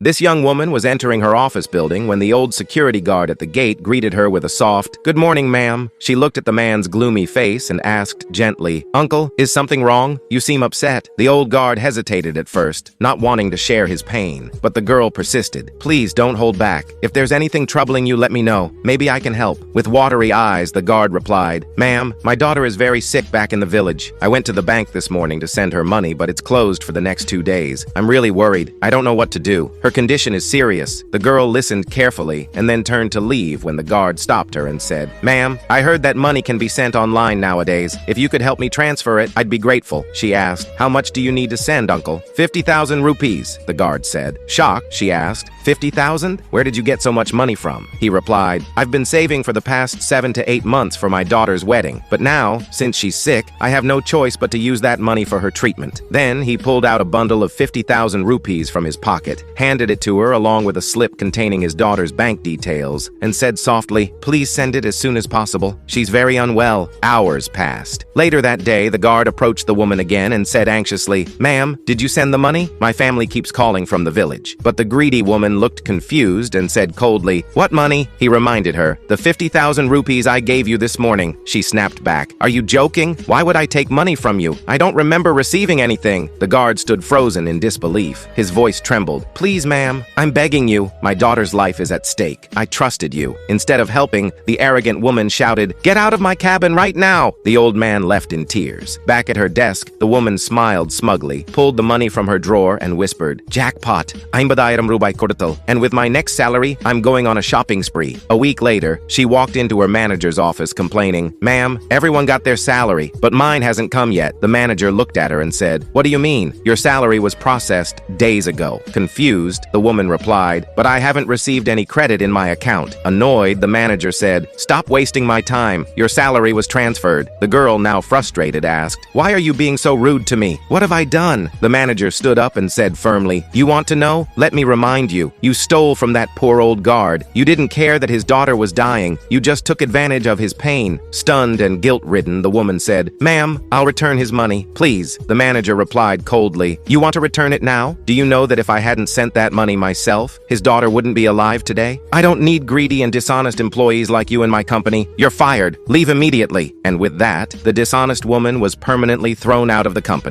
This young woman was entering her office building when the old security guard at the gate greeted her with a soft, "Good morning, ma'am." She looked at the man's gloomy face and asked gently, "Uncle, is something wrong? You seem upset." The old guard hesitated at first, not wanting to share his pain, but the girl persisted. "Please don't hold back. If there's anything troubling you, let me know. Maybe I can help." With watery eyes, the guard replied, "Ma'am, my daughter is very sick back in the village. I went to the bank this morning to send her money, but it's closed for the next 2 days. I'm really worried. I don't know what to do. Her condition is serious." The girl listened carefully and then turned to leave when the guard stopped her and said, "Ma'am, I heard that money can be sent online nowadays. If you could help me transfer it, I'd be grateful." She asked, "How much do you need to send, uncle?" 50,000 rupees, the guard said. Shocked, she asked, 50,000? Where did you get so much money from? He replied, "I've been saving for the past 7 to 8 months for my daughter's wedding. But now, since she's sick, I have no choice but to use that money for her treatment." Then he pulled out a bundle of 50,000 rupees from his pocket, handed it to her along with a slip containing his daughter's bank details, and said softly, "Please send it as soon as possible. She's very unwell." Hours passed. Later that day, the guard approached the woman again and said anxiously, "Ma'am, did you send the money? My family keeps calling from the village." But the greedy woman looked confused and said coldly, "What money?" He reminded her, "The 50,000 rupees I gave you this morning." She snapped back, "Are you joking? Why would I take money from you? I don't remember receiving anything." The guard stood frozen in disbelief. His voice trembled. "Please, ma'am, I'm begging you. My daughter's life is at stake. I trusted you." Instead of helping, the arrogant woman shouted, "Get out of my cabin right now!" The old man left in tears. Back at her desk, the woman smiled smugly, pulled the money from her drawer, and whispered, "Jackpot! 50,000 rubai kodutal. And with my next salary, I'm going on a shopping spree." A week later, she walked into her manager's office complaining, "Ma'am, everyone got their salary, but mine hasn't come yet." The manager looked at her and said, "What do you mean? Your salary was processed days ago." Confused, the woman replied, "But I haven't received any credit in my account." Annoyed, the manager said, "Stop wasting my time. Your salary was transferred." The girl, now frustrated, asked, "Why are you being so rude to me? What have I done?" The manager stood up and said firmly, "You want to know? Let me remind you. You stole from that poor old guard. You didn't care that his daughter was dying. You just took advantage of his pain." Stunned and guilt-ridden, the woman said, "Ma'am, I'll return his money, please." The manager replied coldly, "You want to return it now? Do you know that if I hadn't sent that money myself, his daughter wouldn't be alive today? I don't need greedy and dishonest employees like you in my company. You're fired. Leave immediately." And with that, the dishonest woman was permanently thrown out of the company.